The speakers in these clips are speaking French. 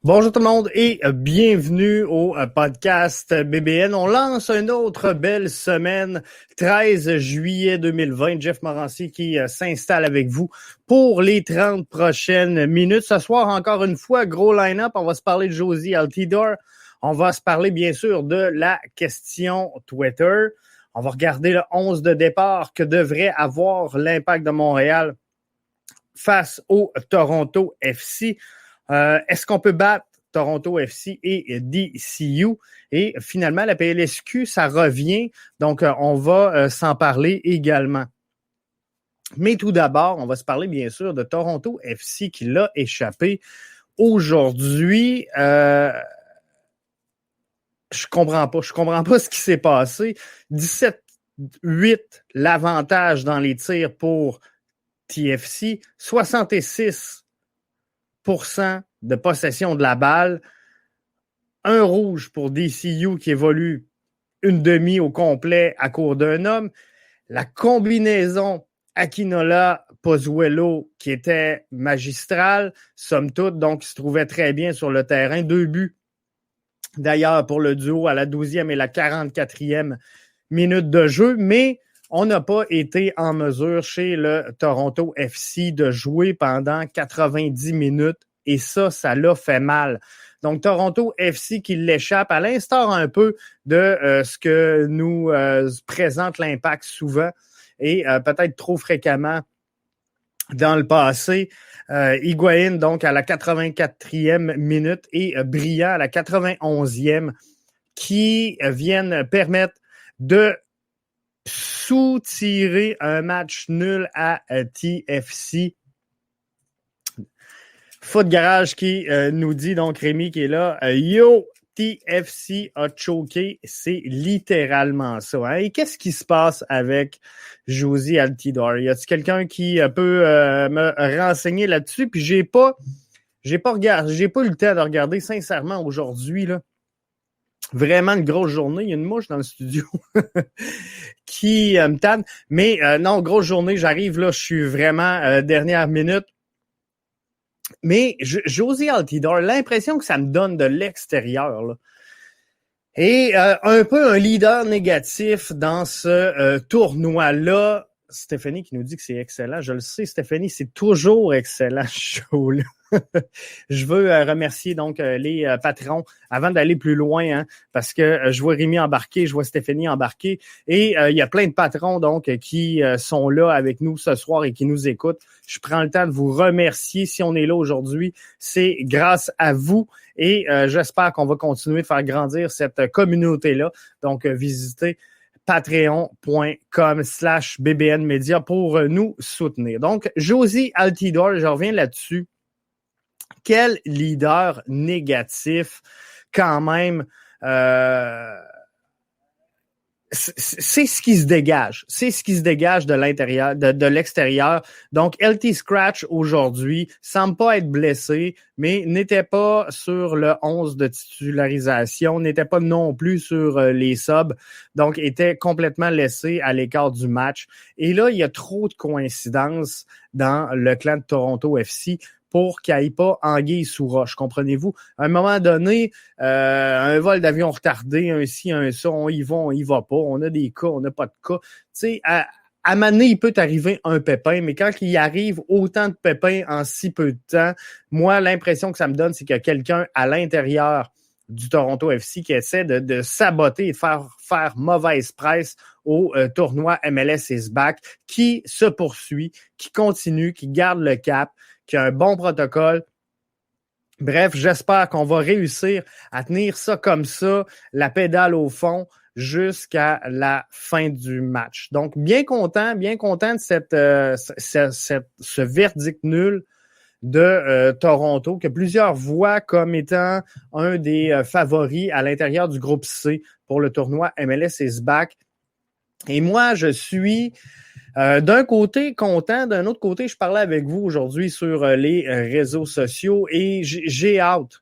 Bonjour tout le monde et bienvenue au podcast BBN. On lance une autre belle semaine, 13 juillet 2020. Jeff Morancy qui s'installe avec vous pour les 30 prochaines minutes. Ce soir, encore une fois, gros line-up. On va se parler de Jozy Altidore. On va se parler, bien sûr, de la question Twitter. On va regarder le 11 de départ que devrait avoir l'Impact de Montréal face au Toronto FC. Est-ce qu'on peut battre Toronto FC et DCU? Et finalement, la PLSQ, ça revient. Donc, on va s'en parler également. Mais tout d'abord, on va se parler, bien sûr, de Toronto FC qui l'a échappé aujourd'hui. Je comprends pas ce qui s'est passé. 17-8, l'avantage dans les tirs pour TFC. 66% de possession de la balle. Un rouge pour DCU qui évolue une demi au complet à court d'un homme. La combinaison Akinola-Pozuelo qui était magistrale, somme toute, donc il se trouvait très bien sur le terrain. 2 buts d'ailleurs pour le duo à la 12e et la 44e minute de jeu, mais on n'a pas été en mesure chez le Toronto FC de jouer pendant 90 minutes et ça l'a fait mal. Donc, Toronto FC qui l'échappe à l'instar un peu de ce que nous présente l'Impact souvent et peut-être trop fréquemment dans le passé. Higuaín, donc, à la 84e minute et Brillant à la 91e qui viennent permettre de soutirer un match nul à TFC. Foot Garage qui nous dit, donc Rémi qui est là, yo, TFC a choqué, c'est littéralement ça. Hein? Et qu'est-ce qui se passe avec Jozy Altidore? Y a-t-il quelqu'un qui peut me renseigner là-dessus? Puis j'ai pas eu le temps de regarder sincèrement aujourd'hui, là. Vraiment une grosse journée. Il y a une mouche dans le studio qui me tanne. Mais non, grosse journée, j'arrive là, je suis vraiment dernière minute. Mais Jozy Altidore, l'impression que ça me donne de l'extérieur, là, et un peu un leader négatif dans ce tournoi-là. Stéphanie qui nous dit que c'est excellent. Je le sais, Stéphanie, c'est toujours excellent ce show-là. Je veux remercier donc les patrons avant d'aller plus loin, hein, parce que je vois Rémi embarquer, je vois Stéphanie embarquer et il y a plein de patrons donc qui sont là avec nous ce soir et qui nous écoutent. Je prends le temps de vous remercier. Si on est là aujourd'hui, c'est grâce à vous et j'espère qu'on va continuer de faire grandir cette communauté-là. Donc, visitez patreon.com/BBN Media pour nous soutenir. Donc, Jozy Altidore, je reviens là-dessus. Quel leader négatif quand même. C'est ce qui se dégage. C'est ce qui se dégage de l'intérieur, de l'extérieur. Donc, LT Scratch aujourd'hui semble pas être blessé, mais n'était pas sur le 11 de titularisation, n'était pas non plus sur les subs, donc était complètement laissé à l'écart du match. Et là, il y a trop de coïncidences dans le clan de Toronto FC pour qu'il n'y ait pas anguille sous roche, comprenez-vous? À un moment donné, un vol d'avion retardé, un ci, un ça, on y va pas, on a des cas, on n'a pas de cas. Tu sais, à un moment donné, il peut arriver un pépin, mais quand il arrive autant de pépins en si peu de temps, moi, l'impression que ça me donne, c'est qu'il y a quelqu'un à l'intérieur du Toronto FC qui essaie de saboter et de faire mauvaise presse au tournoi MLS is back, qui se poursuit, qui continue, qui garde le cap, qui a un bon protocole. Bref, j'espère qu'on va réussir à tenir ça comme ça, la pédale au fond, jusqu'à la fin du match. Donc, bien content de ce verdict nul de Toronto, que plusieurs voient comme étant un des favoris à l'intérieur du groupe C pour le tournoi MLS is back. Et moi, je suis d'un côté content, d'un autre côté, je parlais avec vous aujourd'hui sur les réseaux sociaux et j'ai hâte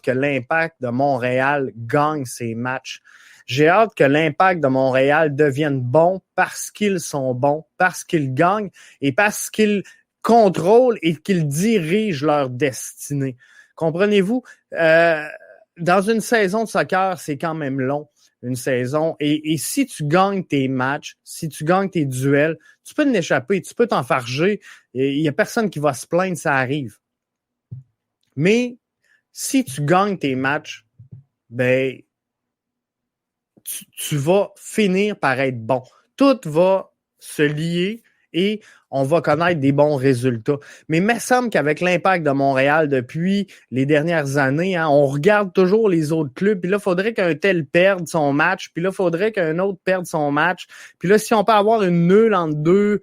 que l'Impact de Montréal gagne ses matchs. J'ai hâte que l'Impact de Montréal devienne bon parce qu'ils sont bons, parce qu'ils gagnent et parce qu'ils contrôlent et qu'ils dirigent leur destinée. Comprenez-vous? Dans une saison de soccer, c'est quand même long, une saison. Et si tu gagnes tes matchs, si tu gagnes tes duels, tu peux t'échapper, tu peux t'enfarger. Il n'y a personne qui va se plaindre, ça arrive. Mais si tu gagnes tes matchs, ben, tu vas finir par être bon. Tout va se lier et on va connaître des bons résultats. Mais il me semble qu'avec l'Impact de Montréal depuis les dernières années, hein, on regarde toujours les autres clubs, puis là, il faudrait qu'un tel perde son match, puis là, il faudrait qu'un autre perde son match. Puis là, si on peut avoir une nulle entre deux,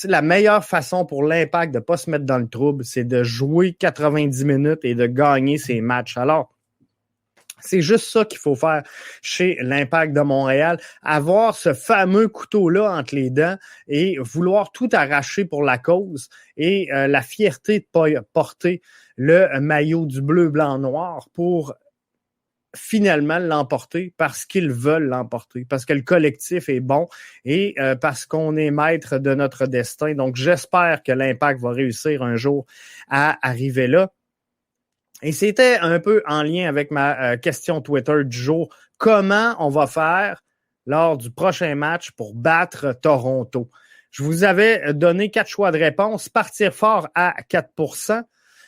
la meilleure façon pour l'Impact de ne pas se mettre dans le trouble, c'est de jouer 90 minutes et de gagner ses matchs. Alors, c'est juste ça qu'il faut faire chez l'Impact de Montréal. Avoir ce fameux couteau-là entre les dents et vouloir tout arracher pour la cause et la fierté de porter le maillot du bleu, blanc, noir pour finalement l'emporter parce qu'ils veulent l'emporter, parce que le collectif est bon et parce qu'on est maître de notre destin. Donc, j'espère que l'Impact va réussir un jour à arriver là. Et c'était un peu en lien avec ma question Twitter du jour. Comment on va faire lors du prochain match pour battre Toronto? Je vous avais donné 4 choix de réponse. Partir fort à 4%.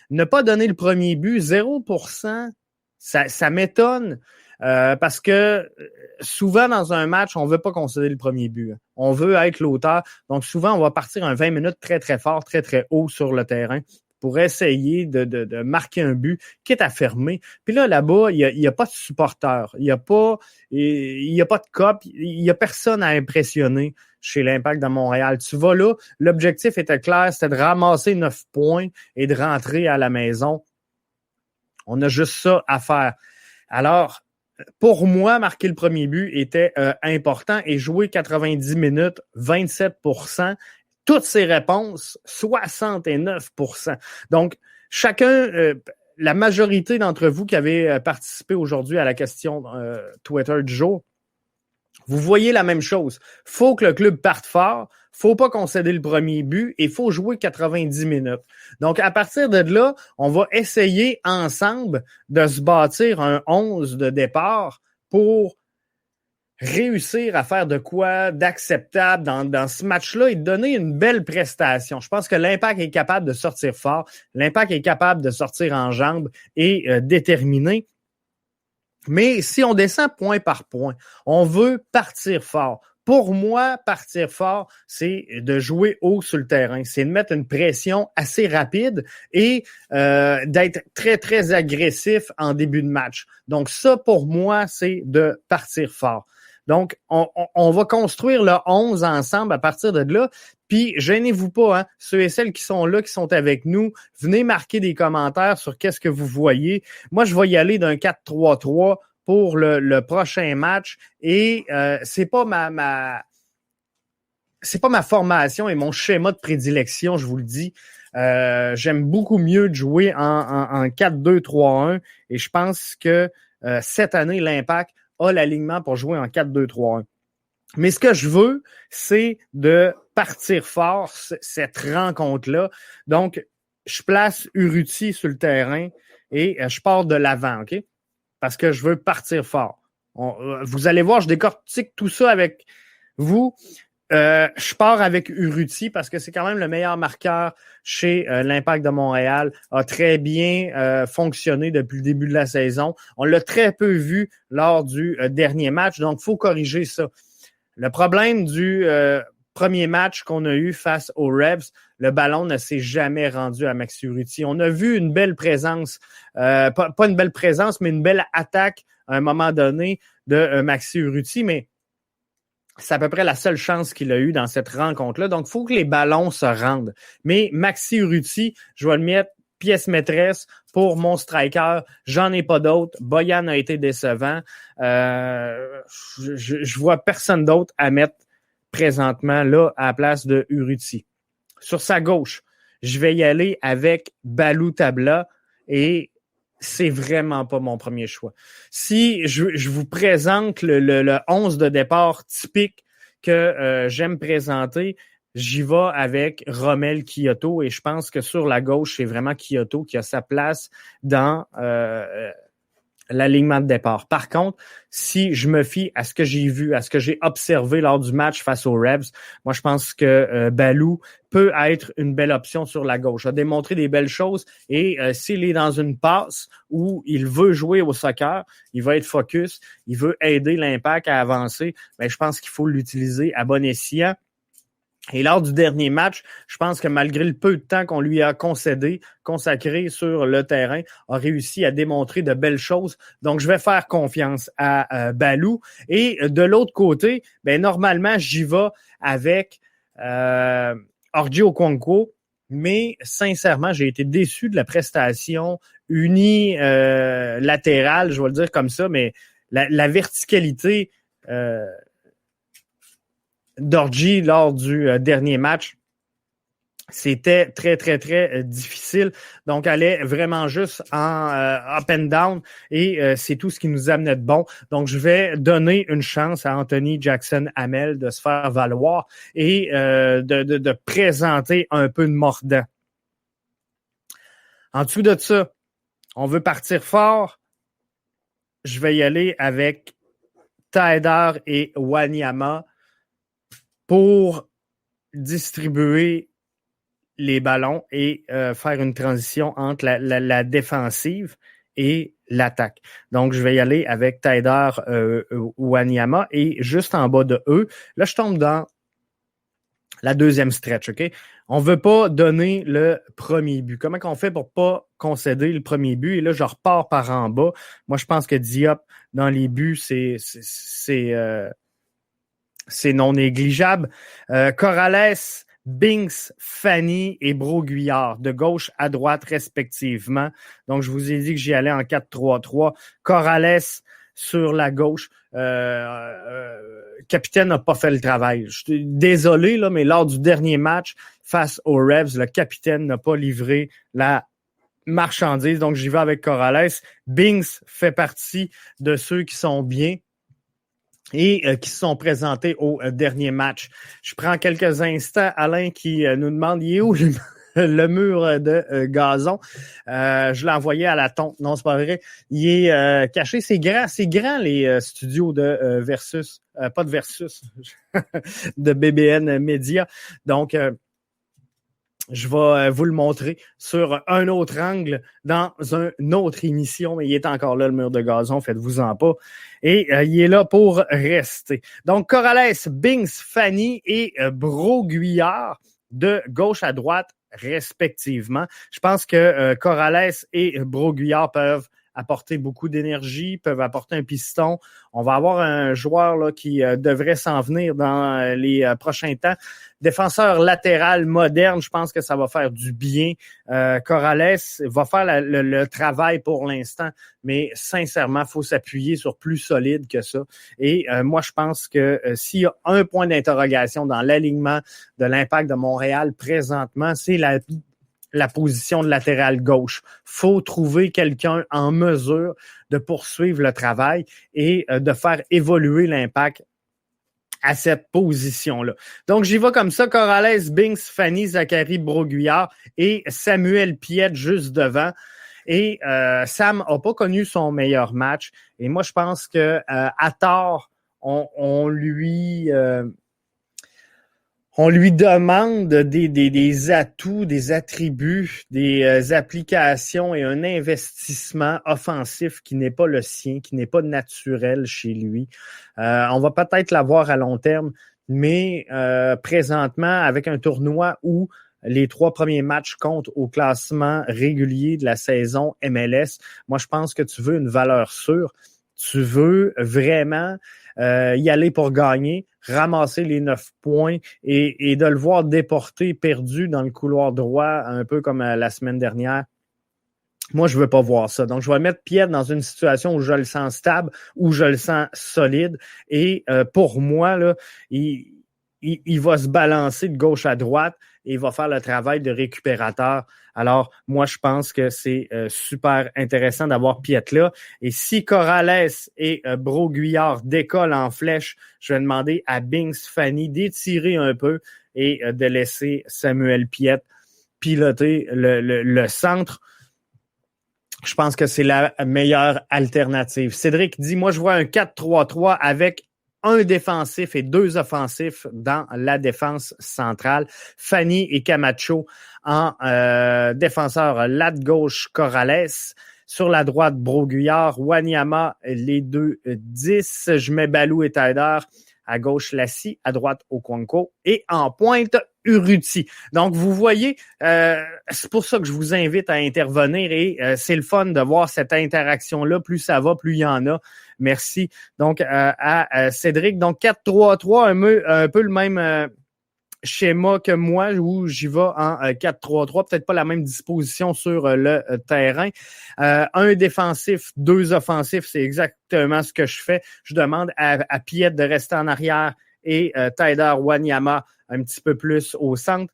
Ne pas donner le premier but, 0%. Ça m'étonne parce que souvent dans un match, on ne veut pas concéder le premier but. On veut être l'auteur. Donc souvent, on va partir un 20 minutes très, très fort, très, très haut sur le terrain pour essayer de marquer un but, quitte à fermer. Puis là-bas, il y a pas de supporters, il y a pas de cop, il y a personne à impressionner chez l'Impact de Montréal. Tu vas là, l'objectif était clair, c'était de ramasser 9 points et de rentrer à la maison. On a juste ça à faire. Alors, pour moi, marquer le premier but était important et jouer 90 minutes, 27%. Toutes ces réponses, 69%. Donc, chacun, la majorité d'entre vous qui avez participé aujourd'hui à la question Twitter du jour, vous voyez la même chose. Faut que le club parte fort, faut pas concéder le premier but et faut jouer 90 minutes. Donc, à partir de là, on va essayer ensemble de se bâtir un 11 de départ pour réussir à faire de quoi d'acceptable dans ce match-là et de donner une belle prestation. Je pense que l'Impact est capable de sortir fort, l'Impact est capable de sortir en jambes et déterminé. Mais si on descend point par point, on veut partir fort. Pour moi, partir fort, c'est de jouer haut sur le terrain. C'est de mettre une pression assez rapide et d'être très, très agressif en début de match. Donc ça, pour moi, c'est de partir fort. Donc, on va construire le 11 ensemble à partir de là. Puis, gênez-vous pas, hein, ceux et celles qui sont là, qui sont avec nous, venez marquer des commentaires sur qu'est-ce que vous voyez. Moi, je vais y aller d'un 4-3-3 pour le prochain match. Et c'est pas ma formation et mon schéma de prédilection, je vous le dis. J'aime beaucoup mieux de jouer en 4-2-3-1 et je pense que cette année, l'Impact a l'alignement pour jouer en 4-2-3-1. Mais ce que je veux, c'est de partir fort cette rencontre-là. Donc, je place Urruti sur le terrain et je pars de l'avant, OK? Parce que je veux partir fort. Vous allez voir, je décortique tout ça avec vous. Je pars avec Urruti parce que c'est quand même le meilleur marqueur chez l'Impact de Montréal. A très bien fonctionné depuis le début de la saison. On l'a très peu vu lors du dernier match, donc il faut corriger ça. Le problème du premier match qu'on a eu face aux Revs, le ballon ne s'est jamais rendu à Maxi Urruti. On a vu une belle présence, pas une belle présence, mais une belle attaque à un moment donné de Maxi Urruti, mais c'est à peu près la seule chance qu'il a eue dans cette rencontre-là. Donc, il faut que les ballons se rendent. Mais Maxi Urruti, je vais le mettre pièce maîtresse pour mon striker. J'en ai pas d'autres. Boyan a été décevant. Je vois personne d'autre à mettre présentement là à la place de Urruti. Sur sa gauche, je vais y aller avec Balou Tabla et c'est vraiment pas mon premier choix. Si je vous présente le 11 de départ typique que j'aime présenter, j'y vais avec Romell Kyoto et je pense que sur la gauche, c'est vraiment Kyoto qui a sa place dans l'alignement de départ. Par contre, si je me fie à ce que j'ai vu, à ce que j'ai observé lors du match face aux Revs, moi, je pense que Balou peut être une belle option sur la gauche. Il a démontré des belles choses et s'il est dans une passe où il veut jouer au soccer, il va être focus, il veut aider l'Impact à avancer, bien, je pense qu'il faut l'utiliser à bon escient. Et lors du dernier match, je pense que malgré le peu de temps qu'on lui a consacré sur le terrain, a réussi à démontrer de belles choses. Donc, je vais faire confiance à Balou. Et de l'autre côté, ben normalement, j'y vais avec Orji Okonkwo. Mais sincèrement, j'ai été déçu de la prestation unilatérale, je vais le dire comme ça, mais la verticalité d'Orji lors du dernier match, c'était très, très, très difficile. Donc, elle est vraiment juste en up and down et c'est tout ce qui nous amenait de bon. Donc, je vais donner une chance à Anthony Jackson-Hamel de se faire valoir et de présenter un peu de mordant. En dessous de ça, on veut partir fort. Je vais y aller avec Taider et Wanyama pour distribuer les ballons et faire une transition entre la défensive et l'attaque. Donc, je vais y aller avec Taider Wanyama et juste en bas de eux, là, je tombe dans la deuxième stretch, OK? On ne veut pas donner le premier but. Comment on fait pour pas concéder le premier but? Et là, je repars par en bas. Moi, je pense que Diop, dans les buts, c'est non négligeable. Corrales, Binks, Fanny et Broguillard, de gauche à droite respectivement. Donc, je vous ai dit que j'y allais en 4-3-3. Corrales sur la gauche. Capitaine n'a pas fait le travail. Je suis désolé, là, mais lors du dernier match face aux Revs, le capitaine n'a pas livré la marchandise. Donc, j'y vais avec Corrales. Binks fait partie de ceux qui sont bien et qui se sont présentés au dernier match. Je prends quelques instants. Alain qui nous demande, il est où le mur de gazon? Je l'ai envoyé à la tonte. Non, c'est pas vrai. Il est caché. C'est grand les studios de Versus. Pas de Versus, de BBN Media. Donc, je vais vous le montrer sur un autre angle dans une autre émission. Mais il est encore là, le mur de gazon. Faites-vous-en pas. Et il est là pour rester. Donc, Corrales, Binks, Fanny et Broguillard de gauche à droite respectivement. Je pense que Corrales et Broguillard peuvent apporter beaucoup d'énergie, peuvent apporter un piston. On va avoir un joueur là, qui devrait s'en venir dans les prochains temps. Défenseur latéral moderne, je pense que ça va faire du bien. Corrales va faire le travail pour l'instant, mais sincèrement, il faut s'appuyer sur plus solide que ça. Et moi, je pense que s'il y a un point d'interrogation dans l'alignement de l'Impact de Montréal présentement, c'est la position de latéral gauche. Faut trouver quelqu'un en mesure de poursuivre le travail et de faire évoluer l'Impact à cette position-là. Donc, j'y vais comme ça. Corrales, Binks, Fanny, Zachary, Broguillard et Samuel Piette juste devant. Et Sam n'a pas connu son meilleur match. Et moi, je pense que à tort, on lui demande des atouts, des attributs, des applications et un investissement offensif qui n'est pas le sien, qui n'est pas naturel chez lui. On va peut-être l'avoir à long terme, mais présentement, avec un tournoi où les 3 premiers matchs comptent au classement régulier de la saison MLS, moi, je pense que tu veux une valeur sûre. Tu veux vraiment y aller pour gagner, ramasser les 9 points et de le voir déporté, perdu dans le couloir droit, un peu comme la semaine dernière. Moi, je veux pas voir ça. Donc, je vais mettre Piette dans une situation où je le sens stable, où je le sens solide. Et pour moi, là, il va se balancer de gauche à droite et il va faire le travail de récupérateur. Alors, moi, je pense que c'est super intéressant d'avoir Piette là. Et si Corrales et Broguillard décollent en flèche, je vais demander à Binks Fanny d'étirer un peu et de laisser Samuel Piette piloter le centre. Je pense que c'est la meilleure alternative. Cédric dit, moi, je vois un 4-3-3 avec un défensif et deux offensifs dans la défense centrale. Fanny et Camacho en défenseur latte gauche Corrales. Sur la droite, Broguillard, Wanyama, les deux 10. Je mets Balou et Taider. À gauche, Lassie. À droite, Okonkwo. Et en pointe, Urruti. Donc, vous voyez, c'est pour ça que je vous invite à intervenir et c'est le fun de voir cette interaction-là. Plus ça va, plus il y en a. Merci. Donc, à Cédric. Donc, 4-3-3, un peu le même schéma que moi, où j'y vais en 4-3-3. Peut-être pas la même disposition sur le terrain. Un défensif, deux offensifs, c'est exactement ce que je fais. Je demande à Piette de rester en arrière et Taider Wanyama un petit peu plus au centre.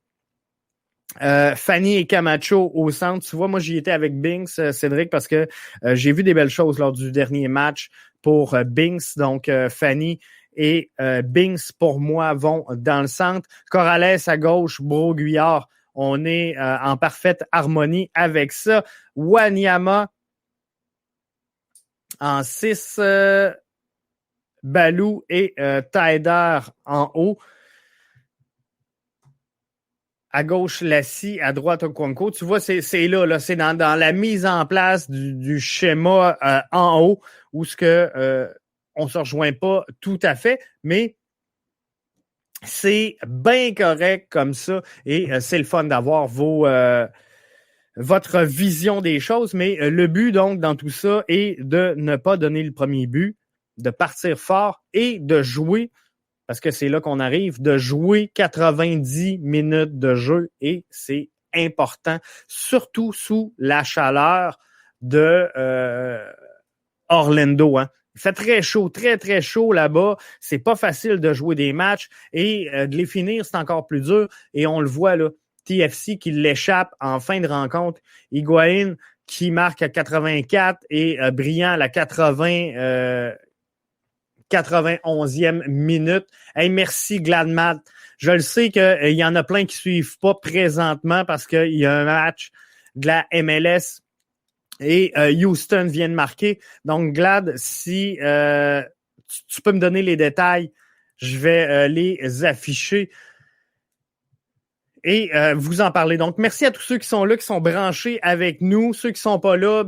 Fanny et Camacho au centre. Tu vois, moi, j'y étais avec Binks, Cédric, parce que j'ai vu des belles choses lors du dernier match pour Binks. Donc, Fanny et Binks, pour moi, vont dans le centre. Corrales à gauche, Broguillard. On est en parfaite harmonie avec ça. Wanyama en 6. Balou et Taider en haut. À gauche, Lassie, à droite, Okonkwo. Tu vois, c'est là, c'est dans la mise en place du schéma en haut où ce que on se rejoint pas tout à fait, mais c'est bien correct comme ça et c'est le fun d'avoir votre vision des choses, mais le but donc dans tout ça est de ne pas donner le premier but, de partir fort et de jouer, parce que c'est là qu'on arrive, de jouer 90 minutes de jeu et c'est important, surtout sous la chaleur de Orlando. Hein. Il fait très chaud, très, très chaud là-bas. C'est pas facile de jouer des matchs et de les finir, c'est encore plus dur. Et on le voit là, TFC qui l'échappe en fin de rencontre. Higuaín qui marque à 84 et Brillant à la 91e minute. Hey, merci Gladmat. Je le sais qu'il y en a plein qui ne suivent pas présentement parce qu'il y a un match de la MLS et Houston vient de marquer. Donc, Glad, si tu peux me donner les détails, je vais les afficher et vous en parler. Donc, merci à tous ceux qui sont là, qui sont branchés avec nous. Ceux qui sont pas là,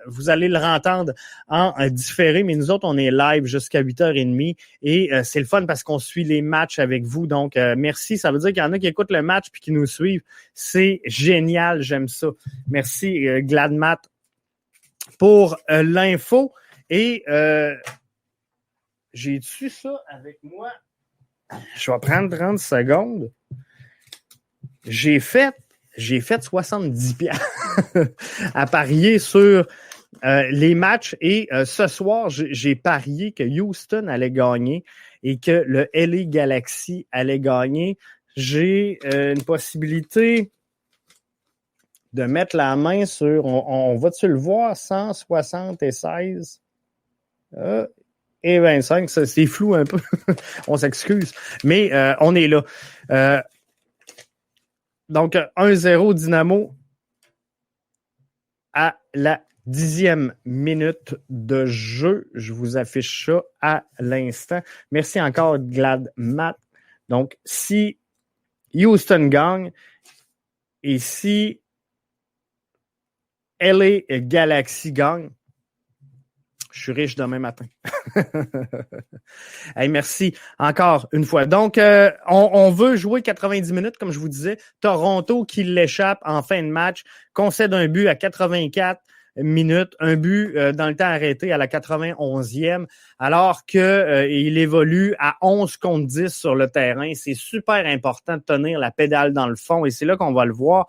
vous allez le entendre en différé, mais nous autres, on est live jusqu'à 8h30 et c'est le fun parce qu'on suit les matchs avec vous. Donc, merci. Ça veut dire qu'il y en a qui écoutent le match puis qui nous suivent. C'est génial, j'aime ça. Merci, Gladmat, pour l'info. Et j'ai-tu ça avec moi? Je vais prendre 30 secondes. J'ai fait 70 $ à parier sur les matchs et ce soir, j'ai parié que Houston allait gagner et que le LA Galaxy allait gagner. J'ai une possibilité de mettre la main sur, on va-tu le voir, 176 et 25, ça, c'est flou un peu, on s'excuse, mais on est là. Donc, 1-0 Dynamo à la 10e minute de jeu. Je vous affiche ça à l'instant. Merci encore, Glad Matt. Donc, si Houston gagne et si LA Galaxy gagne, je suis riche demain matin. Hey, merci encore une fois. Donc, on veut jouer 90 minutes, comme je vous disais. Toronto qui l'échappe en fin de match, concède un but à 84 minutes, un but dans le temps arrêté à la 91e, alors que il évolue à 11 contre 10 sur le terrain. C'est super important de tenir la pédale dans le fond et c'est là qu'on va le voir.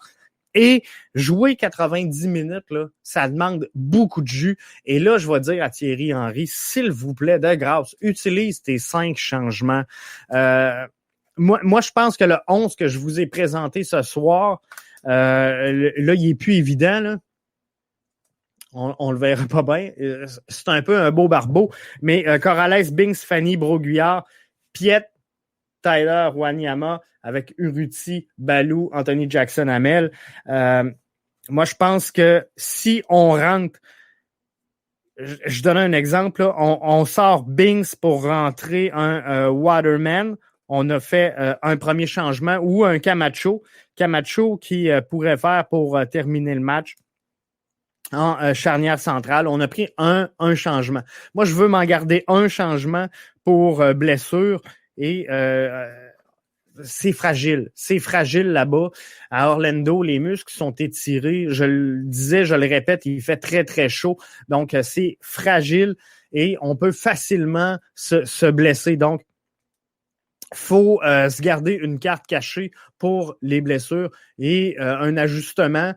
Et jouer 90 minutes, là, ça demande beaucoup de jus. Et là, je vais dire à Thierry Henry, s'il vous plaît, de grâce, utilise tes 5 changements. Moi, je pense que le 11 que je vous ai présenté ce soir, là, il est plus évident, là. On le verra pas bien. C'est un peu un beau barbeau. Mais Corrales, Binks, Fanny, Broguillard, Piette, Tyler Wanyama avec Urruti, Balou, Anthony Jackson-Hamel. Moi, je pense que si on rentre, je donne un exemple, là, on sort Binks pour rentrer un Waterman. On a fait un premier changement ou un Camacho. Camacho qui pourrait faire pour terminer le match en charnière centrale. On a pris un changement. Moi, je veux m'en garder un changement pour blessure et c'est fragile. C'est fragile là-bas. À Orlando, les muscles sont étirés. Je le disais, je le répète, il fait très, très chaud. Donc, c'est fragile et on peut facilement se blesser. Donc, faut se garder une carte cachée pour les blessures et un ajustement.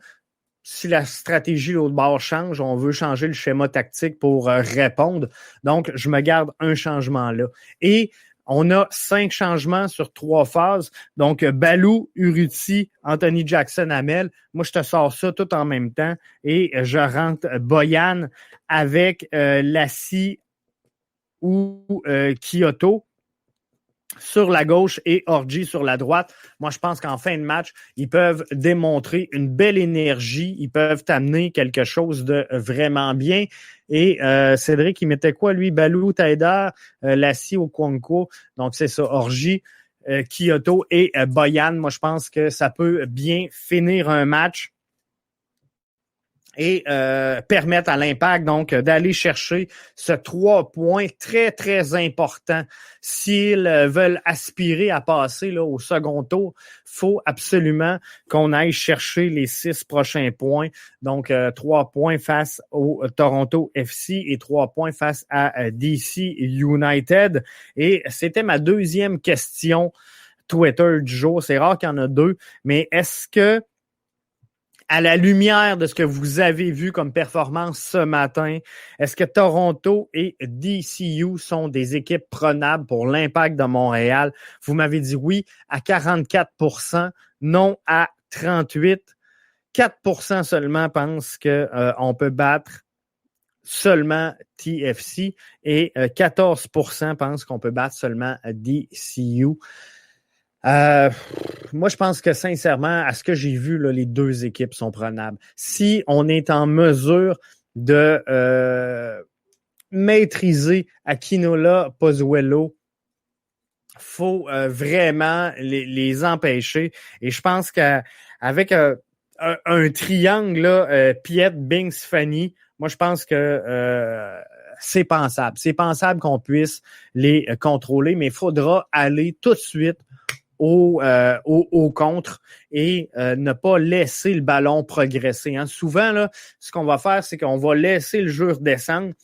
Si la stratégie l'autre bord change, on veut changer le schéma tactique pour répondre. Donc, je me garde un changement là. Et on a 5 changements sur 3 phases. Donc, Balou, Urruti, Anthony Jackson-Hamel. Moi, je te sors ça tout en même temps. Et je rentre Boyan avec Lassie ou Kyoto sur la gauche et Orji sur la droite. Moi, je pense qu'en fin de match, ils peuvent démontrer une belle énergie. Ils peuvent amener quelque chose de vraiment bien. Et Cédric, il mettait quoi, lui? Balou, Taider, Lassie, Okonkwo. Donc, c'est ça, Orji, Kyoto et Boyan. Moi, je pense que ça peut bien finir un match et permettre à l'Impact donc d'aller chercher ce 3 points très, très important. S'ils veulent aspirer à passer là, au second tour, faut absolument qu'on aille chercher les 6 prochains points. Donc, 3 points face au Toronto FC et 3 points face à DC United. Et c'était ma deuxième question Twitter du jour. C'est rare qu'il y en a 2, mais est-ce que à la lumière de ce que vous avez vu comme performance ce matin, est-ce que Toronto et DCU sont des équipes prenables pour l'Impact de Montréal? Vous m'avez dit oui à 44%, non à 38%. 4% seulement pensent qu'on peut battre seulement TFC et 14% pensent qu'on peut battre seulement DCU. Moi, je pense que sincèrement, à ce que j'ai vu, là, les 2 équipes sont prenables. Si on est en mesure de maîtriser Akinola, Pozuelo, faut vraiment les empêcher. Et je pense qu'avec un triangle, là, Piet, Binks, Fanny, moi, je pense que c'est pensable. C'est pensable qu'on puisse les contrôler, mais il faudra aller tout de suite au contre et ne pas laisser le ballon progresser. Hein. Souvent, là, ce qu'on va faire, c'est qu'on va laisser le jeu redescendre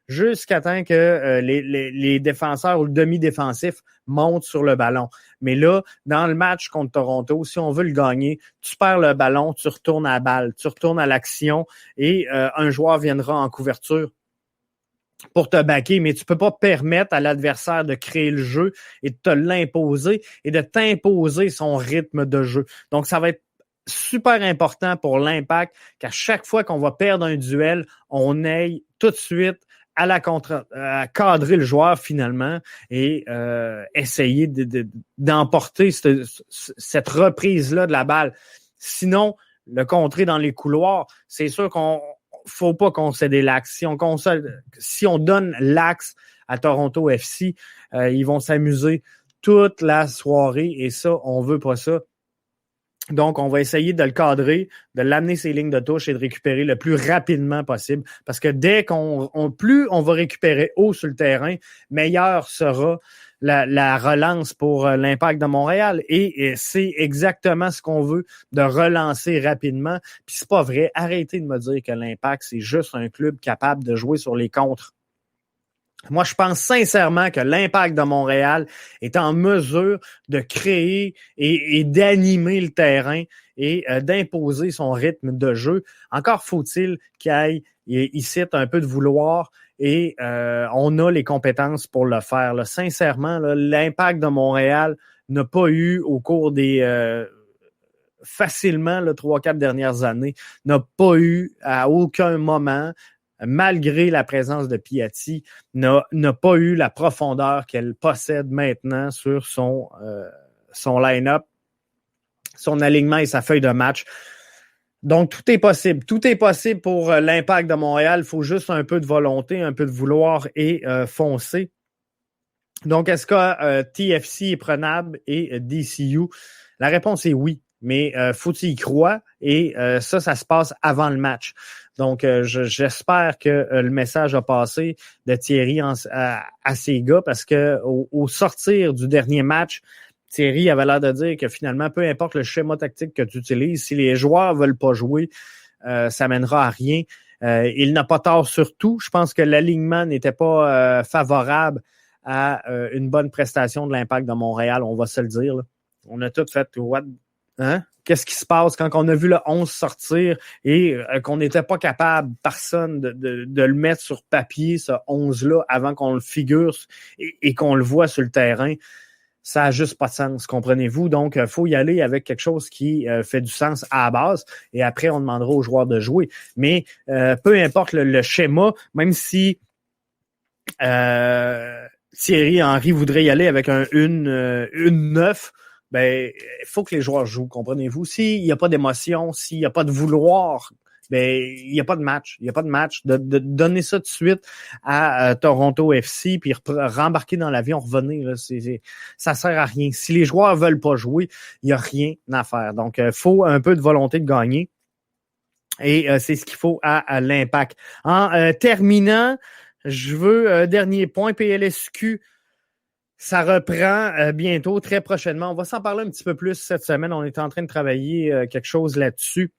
jusqu'à temps que les défenseurs ou le demi-défensif montent sur le ballon. Mais là, dans le match contre Toronto, si on veut le gagner, tu perds le ballon, tu retournes à la balle, tu retournes à l'action et un joueur viendra en couverture pour te backer, mais tu peux pas permettre à l'adversaire de créer le jeu et de te l'imposer et de t'imposer son rythme de jeu. Donc, ça va être super important pour l'Impact qu'à chaque fois qu'on va perdre un duel, on aille tout de suite à cadrer le joueur finalement et essayer d'emporter cette reprise-là de la balle. Sinon, le contrer dans les couloirs, c'est sûr qu'on faut pas concéder l'axe. Si on donne l'axe à Toronto FC, ils vont s'amuser toute la soirée et ça, on veut pas ça. Donc, on va essayer de le cadrer, de l'amener ses lignes de touche et de récupérer le plus rapidement possible. Parce que dès plus on va récupérer haut sur le terrain, meilleure sera la relance pour l'Impact de Montréal. Et c'est exactement ce qu'on veut, de relancer rapidement. Puis c'est pas vrai. Arrêtez de me dire que l'Impact, c'est juste un club capable de jouer sur les contres. Moi, je pense sincèrement que l'Impact de Montréal est en mesure de créer et d'animer le terrain et d'imposer son rythme de jeu. Encore faut-il qu'il aille ici un peu de vouloir et on a les compétences pour le faire. Là. Sincèrement, là, l'Impact de Montréal n'a pas eu au cours des facilement 3-4 dernières années, n'a pas eu à aucun moment malgré la présence de Piatti, n'a pas eu la profondeur qu'elle possède maintenant sur son line-up, son alignement et sa feuille de match. Donc, tout est possible. Tout est possible pour l'Impact de Montréal. Il faut juste un peu de volonté, un peu de vouloir et foncer. Donc, est-ce que TFC est prenable et DCU? La réponse est oui, mais faut-il y croire? Et ça se passe avant le match. Donc, j'espère que le message a passé de Thierry à ses gars parce que au sortir du dernier match, Thierry avait l'air de dire que finalement, peu importe le schéma tactique que tu utilises, si les joueurs veulent pas jouer, ça mènera à rien. Il n'a pas tort sur tout. Je pense que l'alignement n'était pas favorable à une bonne prestation de l'Impact de Montréal, on va se le dire. Là. On a tout fait what? Hein? Qu'est-ce qui se passe quand on a vu le 11 sortir et qu'on n'était pas capable, personne, de le mettre sur papier, ce 11-là, avant qu'on le figure et qu'on le voit sur le terrain? Ça n'a juste pas de sens, comprenez-vous? Donc, il faut y aller avec quelque chose qui fait du sens à la base et après, on demandera aux joueurs de jouer. Mais peu importe le schéma, même si Thierry Henry voudrait y aller avec une 9, ben, il faut que les joueurs jouent, comprenez-vous? S'il n'y a pas d'émotion, s'il n'y a pas de vouloir, ben, il n'y a pas de match. Il n'y a pas de match. De donner ça tout de suite à Toronto FC puis rembarquer dans l'avion, revenir, là, ça sert à rien. Si les joueurs veulent pas jouer, il n'y a rien à faire. Donc, il faut un peu de volonté de gagner. Et c'est ce qu'il faut à l'Impact. En terminant, je veux dernier point, PLSQ. Ça reprend bientôt, très prochainement. On va s'en parler un petit peu plus cette semaine. On est en train de travailler quelque chose là-dessus.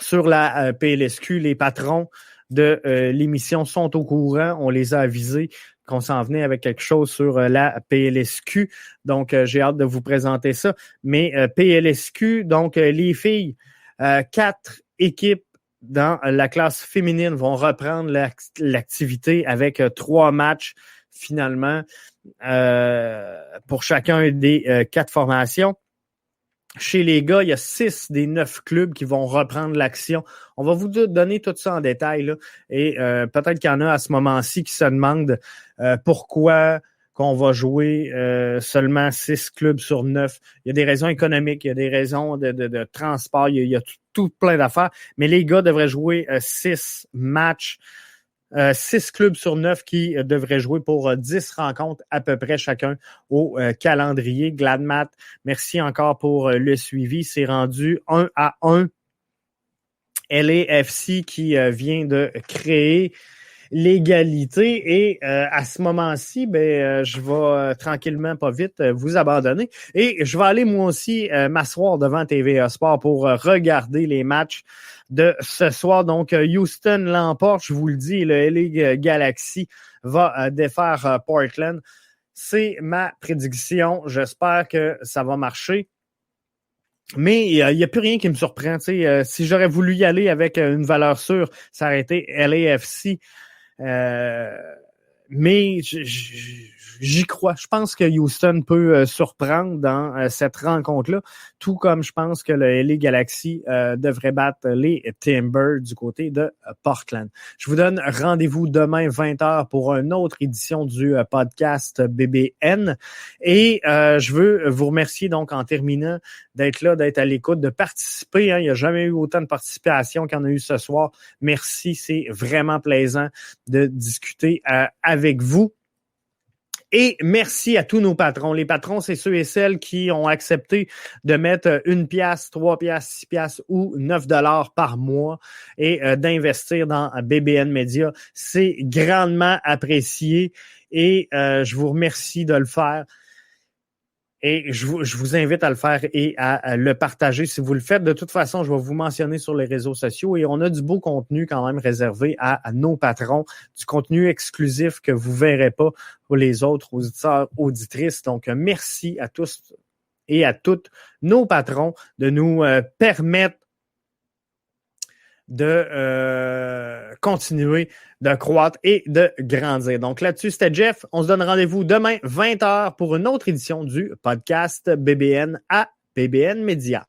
Sur la PLSQ, les patrons de l'émission sont au courant. On les a avisés qu'on s'en venait avec quelque chose sur la PLSQ. Donc, j'ai hâte de vous présenter ça. Mais PLSQ, donc les filles, 4 équipes dans la classe féminine vont reprendre l'activité avec 3 matchs finalement pour chacun des 4 formations. Chez les gars, il y a 6 des 9 clubs qui vont reprendre l'action. On va vous donner tout ça en détail, là. Et peut-être qu'il y en a à ce moment-ci qui se demandent pourquoi qu'on va jouer seulement 6 clubs sur 9. Il y a des raisons économiques, il y a des raisons de transport, il y a tout plein d'affaires. Mais les gars devraient jouer 6 matchs. 6 clubs sur 9 qui devraient jouer pour 10 rencontres à peu près chacun au calendrier. Gladmat, merci encore pour le suivi. C'est rendu 1-1. LAFC qui vient de créer l'égalité et à ce moment-ci, je vais tranquillement, pas vite, vous abandonner et je vais aller moi aussi m'asseoir devant TVA Sport pour regarder les matchs de ce soir. Donc, Houston l'emporte, je vous le dis, le LA Galaxy va défaire Portland. C'est ma prédiction. J'espère que ça va marcher. Mais il n'y a plus rien qui me surprend. Si j'aurais voulu y aller avec une valeur sûre, ça aurait été LAFC. Mais j'y crois. Je pense que Houston peut surprendre dans cette rencontre-là, tout comme je pense que le LA Galaxy devrait battre les Timbers du côté de Portland. Je vous donne rendez-vous demain 20h pour une autre édition du podcast BBN. Et je veux vous remercier donc en terminant d'être là, d'être à l'écoute, de participer. Hein. Il n'y a jamais eu autant de participation qu'il y en a eu ce soir. Merci, c'est vraiment plaisant de discuter avec vous. Et merci à tous nos patrons. Les patrons, c'est ceux et celles qui ont accepté de mettre 1 piastre, 3 piastres, 6 piastres ou 9 $ par mois et d'investir dans BBN Media. C'est grandement apprécié et je vous remercie de le faire. Et je vous invite à le faire et à le partager si vous le faites. De toute façon, je vais vous mentionner sur les réseaux sociaux et on a du beau contenu quand même réservé à nos patrons, du contenu exclusif que vous verrez pas pour les autres auditeurs, auditrices. Donc, merci à tous et à toutes nos patrons de nous permettre de continuer de croître et de grandir. Donc là-dessus, c'était Jeff. On se donne rendez-vous demain 20h pour une autre édition du podcast BBN à BBN Media.